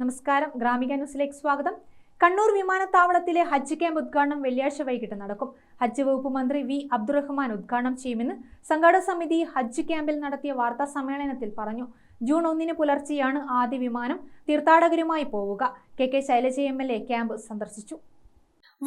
നമസ്കാരം, ഗ്രാമിക ന്യൂസിലേക്ക് സ്വാഗതം. കണ്ണൂർ വിമാനത്താവളത്തിലെ ഹജ്ജ് ക്യാമ്പ് ഉദ്ഘാടനം വെള്ളിയാഴ്ച വൈകിട്ട് നടക്കും. ഹജ്ജ് വകുപ്പ് മന്ത്രി വി അബ്ദുറഹ്മാൻ ഉദ്ഘാടനം ചെയ്യുമെന്ന് സംഘാടക സമിതി ഹജ്ജ് ക്യാമ്പിൽ നടത്തിയ വാർത്താ സമ്മേളനത്തിൽ പറഞ്ഞു. ജൂൺ 1 പുലർച്ചെയാണ് ആദ്യ വിമാനം തീർത്ഥാടകരുമായി പോവുക. കെ ശൈലജ MLA ക്യാമ്പ് സന്ദർശിച്ചു.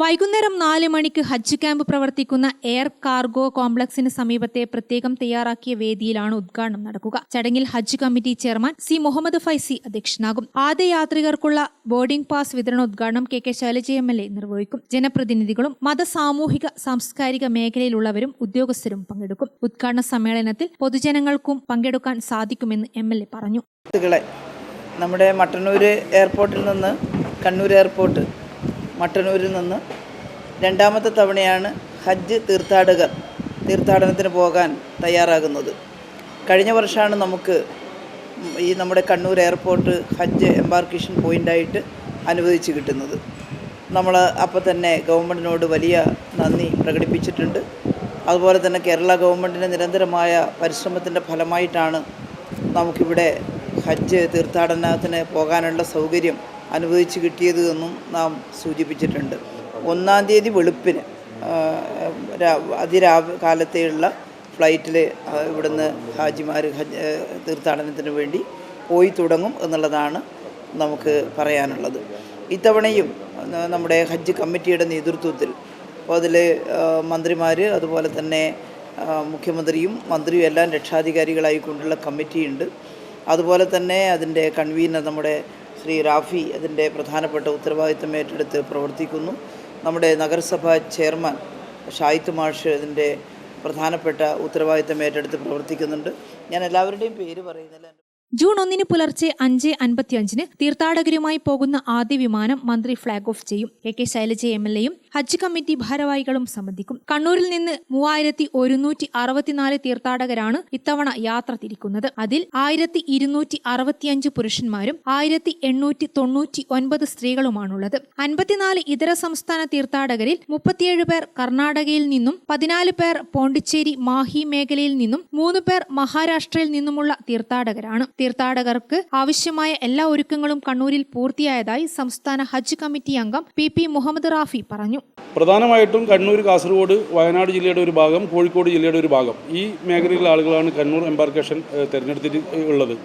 വൈകുന്നേരം 4 മണിക്ക് ഹജ്ജ് ക്യാമ്പ് പ്രവർത്തിക്കുന്ന എയർ കാർഗോ കോംപ്ലക്സിന് സമീപത്തെ പ്രത്യേകം തയ്യാറാക്കിയ വേദിയിലാണ് ഉദ്ഘാടനം നടക്കുക. ചടങ്ങിൽ ഹജ്ജ് committee chairman C Muhammad Faizy അധ്യക്ഷനാകും. ആദ്യ യാത്രികർക്കുള്ള ബോർഡിംഗ് പാസ് വിതരണോദ്ഘാടനം കെ ശൈലജ MLA നിർവഹിക്കും. ജനപ്രതിനിധികളും സാമൂഹിക സാംസ്കാരിക മേഖലയിലുള്ളവരും ഉദ്യോഗസ്ഥരും പങ്കെടുക്കും. ഉദ്ഘാടന സമ്മേളനത്തിൽ പൊതുജനങ്ങൾക്കും പങ്കെടുക്കാൻ സാധിക്കുമെന്ന് MLA പറഞ്ഞു. നമ്മുടെ മട്ടന്നൂർ എയർപോർട്ടിൽ നിന്ന് കണ്ണൂർ എയർപോർട്ട് മട്ടന്നൂരിൽ നിന്ന് രണ്ടാമത്തെ തവണയാണ് ഹജ്ജ് തീർത്ഥാടനത്തിന് പോകാൻ തയ്യാറാകുന്നത്. കഴിഞ്ഞ വർഷമാണ് നമുക്ക് ഈ നമ്മുടെ കണ്ണൂർ എയർപോർട്ട് ഹജ്ജ് എംബാർക്കേഷൻ പോയിൻ്റായിട്ട് അനുവദിച്ച് കിട്ടുന്നത്. നമ്മൾ അപ്പോൾ തന്നെ ഗവൺമെൻറ്റിനോട് വലിയ നന്ദി പ്രകടിപ്പിച്ചിട്ടുണ്ട്. അതുപോലെ തന്നെ കേരള ഗവൺമെൻറ്റിൻ്റെ നിരന്തരമായ പരിശ്രമത്തിൻ്റെ ഫലമായിട്ടാണ് നമുക്കിവിടെ ഹജ്ജ് തീർത്ഥാടനത്തിന് പോകാനുള്ള സൗകര്യം അനുവദിച്ച് കിട്ടിയത് എന്നും നാം സൂചിപ്പിച്ചിട്ടുണ്ട്. 1-ാം തീയതി വെളുപ്പിന് കാലത്തെയുള്ള ഫ്ലൈറ്റിൽ ഇവിടുന്ന് ഹാജിമാർ തീർത്ഥാടനത്തിന് വേണ്ടി പോയി തുടങ്ങും എന്നുള്ളതാണ് നമുക്ക് പറയാനുള്ളത്. ഇത്തവണയും നമ്മുടെ ഹജ്ജ് കമ്മിറ്റിയുടെ നേതൃത്വത്തിൽ അപ്പോൾ അതിൽ മന്ത്രിമാർ അതുപോലെ തന്നെ മുഖ്യമന്ത്രിയും മന്ത്രിയും എല്ലാം രക്ഷാധികാരികളായിക്കൊണ്ടുള്ള കമ്മിറ്റിയുണ്ട്. അതുപോലെ തന്നെ അതിൻ്റെ കൺവീനർ നമ്മുടെ ശ്രീ റാഫി അതിൻ്റെ പ്രധാനപ്പെട്ട ഉത്തരവാദിത്തം ഏറ്റെടുത്ത് പ്രവർത്തിക്കുന്നു. നമ്മുടെ നഗരസഭാ ചെയർമാൻ ഷായിത്ത് മാഷ് അതിൻ്റെ പ്രധാനപ്പെട്ട ഉത്തരവാദിത്തം ഏറ്റെടുത്ത് പ്രവർത്തിക്കുന്നുണ്ട്. ഞാൻ എല്ലാവരുടെയും പേര് പറയുന്നില്ല. ജൂൺ 1 പുലർച്ചെ 5:55 തീർത്ഥാടകരുമായി പോകുന്ന ആദ്യ വിമാനം മന്ത്രി ഫ്ളാഗ് ഓഫ് ചെയ്യും. കെ ശൈലജ MLAയും ഹജ്ജ് കമ്മിറ്റി ഭാരവാഹികളും സംബന്ധിക്കും. കണ്ണൂരിൽ നിന്ന് 3164 തീർത്ഥാടകരാണ് ഇത്തവണ യാത്ര തിരിക്കുന്നത്. അതിൽ 1265 പുരുഷന്മാരും 1899 സ്ത്രീകളുമാണുള്ളത്. 54 ഇതര സംസ്ഥാന തീർത്ഥാടകരിൽ 37 പേർ കർണാടകയിൽ നിന്നും, 14 പേർ പോണ്ടിച്ചേരി മാഹി മേഖലയിൽ നിന്നും, 3 പേർ മഹാരാഷ്ട്രയിൽ നിന്നുമുള്ള തീർത്ഥാടകരാണ്. തീർത്ഥാടകർക്ക് ആവശ്യമായ എല്ലാ ഒരുക്കങ്ങളും കണ്ണൂരിൽ പൂർത്തിയായതായി സംസ്ഥാന ഹജ്ജ് കമ്മിറ്റി അംഗം PP മുഹമ്മദ് റാഫി പറഞ്ഞു. പ്രധാനമായിട്ടും കണ്ണൂർ, കാസർഗോഡ്, വയനാട് ജില്ലയുടെ ഒരു ഭാഗം, കോഴിക്കോട് ജില്ലയുടെ ഒരു ഭാഗം, ഈ മേഖലയിലെ ആളുകളാണ് കണ്ണൂർ എംബാർക്കേഷൻ തിരഞ്ഞെടുത്തിട്ടുള്ളത്.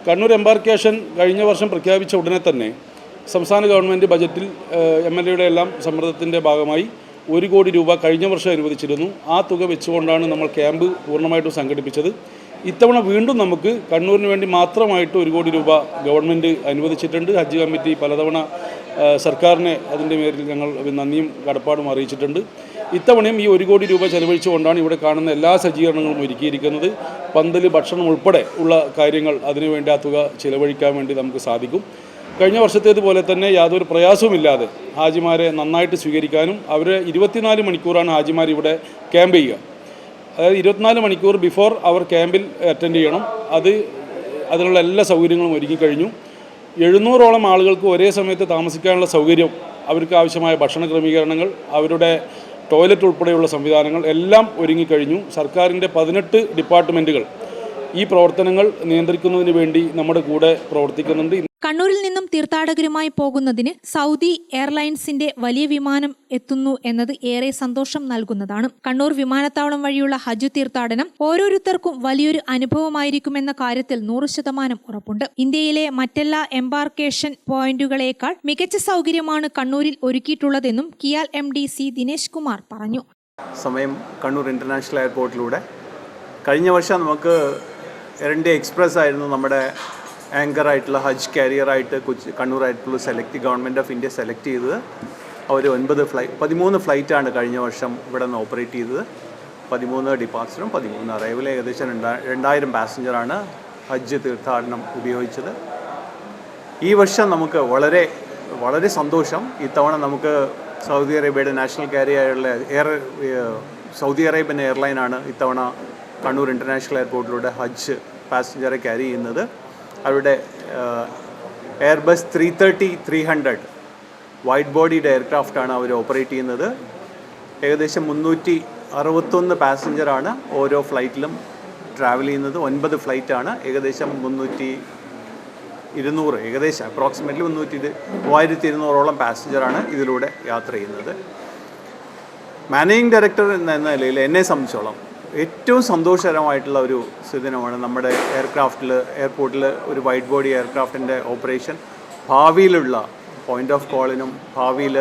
കണ്ണൂർ എംബാർക്കേഷൻ കഴിഞ്ഞ വർഷം പ്രഖ്യാപിച്ച ഉടനെ തന്നെ സംസ്ഥാന ഗവൺമെൻറ് ബജറ്റിൽ MLAയുടെ എല്ലാം സമ്മർദ്ദത്തിൻ്റെ ഭാഗമായി 1 കോടി രൂപ കഴിഞ്ഞ വർഷം അനുവദിച്ചിരുന്നു. ആ തുക വെച്ചുകൊണ്ടാണ് നമ്മൾ ക്യാമ്പ് പൂർണ്ണമായിട്ടും സംഘടിപ്പിച്ചത്. ഇത്തവണ വീണ്ടും നമുക്ക് കണ്ണൂരിന് വേണ്ടി മാത്രമായിട്ട് 1 കോടി രൂപ ഗവൺമെൻറ് അനുവദിച്ചിട്ടുണ്ട്. ഹജ്ജ് കമ്മിറ്റി പലതവണ സർക്കാരിനെ അതിൻ്റെ പേരിൽ ഞങ്ങൾ നന്ദിയും കടപ്പാടും അറിയിച്ചിട്ടുണ്ട്. ഇത്തവണയും ഈ 1 കോടി രൂപ ചെലവഴിച്ചുകൊണ്ടാണ് ഇവിടെ കാണുന്ന എല്ലാ സജ്ജീകരണങ്ങളും ഒരുക്കിയിരിക്കുന്നത്. പന്തൽ, ഭക്ഷണം ഉൾപ്പെടെ ഉള്ള കാര്യങ്ങൾ അതിനുവേണ്ടി ആ തുക ചിലവഴിക്കാൻ വേണ്ടി നമുക്ക് സാധിക്കും. കഴിഞ്ഞ വർഷത്തേതുപോലെ തന്നെ യാതൊരു പ്രയാസവുമില്ലാതെ ഹാജിമാരെ നന്നായിട്ട് സ്വീകരിക്കാനും, അവരെ 24 മണിക്കൂറാണ് ഹാജിമാർ ഇവിടെ ക്യാമ്പ് ചെയ്യുക. അതായത് 24 മണിക്കൂർ ബിഫോർ അവർ ക്യാമ്പിൽ അറ്റൻഡ് ചെയ്യണം. അതിനുള്ള എല്ലാ സൗകര്യങ്ങളും ഒരുങ്ങിക്കഴിഞ്ഞു. 700ഓളം ആളുകൾക്ക് ഒരേ സമയത്ത് താമസിക്കാനുള്ള സൗകര്യം, അവർക്ക് ആവശ്യമായ ഭക്ഷണ ക്രമീകരണങ്ങൾ, അവരുടെ ടോയ്ലറ്റ് ഉൾപ്പെടെയുള്ള സംവിധാനങ്ങൾ എല്ലാം ഒരുങ്ങിക്കഴിഞ്ഞു. സർക്കാരിൻ്റെ 18 ഡിപ്പാർട്ട്മെൻറ്റുകൾ ഈ പ്രവർത്തനങ്ങൾ നിയന്ത്രിക്കുന്നതിന് വേണ്ടി നമ്മുടെ കൂടെ പ്രവർത്തിക്കുന്നുണ്ട്. കണ്ണൂരിൽ നിന്നും തീർത്ഥാടകരുമായി പോകുന്നതിന് സൗദി എയർലൈൻസിന്റെ വലിയ വിമാനം എത്തുന്നു എന്നത് ഏറെ സന്തോഷം നൽകുന്നതാണ്. കണ്ണൂർ വിമാനത്താവളം വഴിയുള്ള ഹജ്ജ് തീർത്ഥാടനം ഓരോരുത്തർക്കും വലിയൊരു അനുഭവമായിരിക്കുമെന്ന കാര്യത്തിൽ 100% ഉറപ്പുണ്ട്. ഇന്ത്യയിലെ മറ്റെല്ലാ എംബാർക്കേഷൻ പോയിന്റുകളേക്കാൾ മികച്ച സൗകര്യമാണ് കണ്ണൂരിൽ ഒരുക്കിയിട്ടുള്ളതെന്നും കിയാൽ MD C ദിനേശ് കുമാർ പറഞ്ഞു. സമയം കണ്ണൂർ ഇന്റർനാഷണൽ എയർപോർട്ടിലൂടെ കഴിഞ്ഞ വർഷം നമുക്ക് എയർ ഇന്ത്യ എക്സ്പ്രസ് ആയിരുന്നു നമ്മുടെ ആങ്കറായിട്ടുള്ള ഹജ്ജ് കാരിയറായിട്ട് കണ്ണൂരായിട്ടുള്ള ഗവൺമെൻറ് ഓഫ് ഇന്ത്യ സെലക്ട് ചെയ്തത്. അവർ 13 ഫ്ലൈറ്റാണ് കഴിഞ്ഞ വർഷം ഇവിടെ നിന്ന് ഓപ്പറേറ്റ് ചെയ്തത്. 13 ഡിപ്പാർച്ചറും 13 അറൈവൽ, ഏകദേശം 2000 പാസഞ്ചറാണ് ഹജ്ജ് തീർത്ഥാടനം ഉപയോഗിച്ചത്. ഈ വർഷം നമുക്ക് വളരെ വളരെ സന്തോഷം. ഇത്തവണ നമുക്ക് സൗദി അറേബ്യയുടെ നാഷണൽ കാരിയറുള്ള സൗദി അറേബ്യൻ എയർലൈനാണ് ഇത്തവണ കണ്ണൂർ ഇൻ്റർനാഷണൽ എയർപോർട്ടിലൂടെ ഹജ്ജ് പാസഞ്ചറെ ക്യാരി ചെയ്യുന്നത്. അവരുടെ എയർബസ് 330-300 വൈഡ് ബോഡിയുടെ എയർക്രാഫ്റ്റാണ് അവർ ഓപ്പറേറ്റ് ചെയ്യുന്നത്. ഏകദേശം 361 പാസഞ്ചറാണ് ഓരോ ഫ്ലൈറ്റിലും ട്രാവൽ ചെയ്യുന്നത്. 9 ഫ്ലൈറ്റാണ്. ഏകദേശം ഏകദേശം അപ്രോക്സിമേറ്റ്ലി 3200ഓളം പാസഞ്ചറാണ് ഇതിലൂടെ യാത്ര ചെയ്യുന്നത്. മാനേജിംഗ് ഡയറക്ടർ എന്ന നിലയിൽ എന്നെ സംബന്ധിച്ചോളം ഏറ്റവും സന്തോഷകരമായിട്ടുള്ള ഒരു ദിനമാണ് നമ്മുടെ എയർപോർട്ടിൽ ഒരു വൈഡ് ബോഡി എയർക്രാഫ്റ്റിൻ്റെ ഓപ്പറേഷൻ. ഭാവിയിലുള്ള പോയിൻ്റ് ഓഫ് കോളിനും ഭാവിയിൽ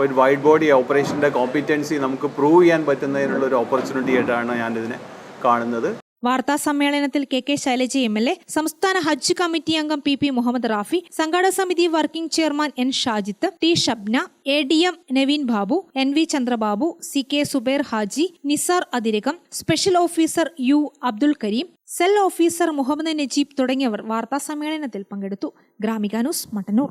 ഒരു വൈഡ് ബോഡി ഓപ്പറേഷൻ്റെ കോമ്പിറ്റൻസി നമുക്ക് പ്രൂവ് ചെയ്യാൻ പറ്റുന്നതിനുള്ള ഒരു ഓപ്പർച്യൂണിറ്റി ആയിട്ടാണ് ഞാനിതിനെ കാണുന്നത്. വാർത്താ സമ്മേളനത്തിൽ കെ ശൈലജ MLA, സംസ്ഥാന ഹജ്ജ് കമ്മിറ്റി അംഗം PP മുഹമ്മദ് റാഫി, സംഘാടക സമിതി working chairman N Shajith, T Shabna, ADM Naveen Babu, NV Chandrababu, CK Subair Haji, Nisar Athirakam, special officer U Abdul Kareem, cell officer Muhammad Najeeb തുടങ്ങിയവർ വാർത്താ സമ്മേളനത്തിൽ പങ്കെടുത്തു. ഗ്രാമിക ന്യൂസ്, മട്ടന്നൂർ.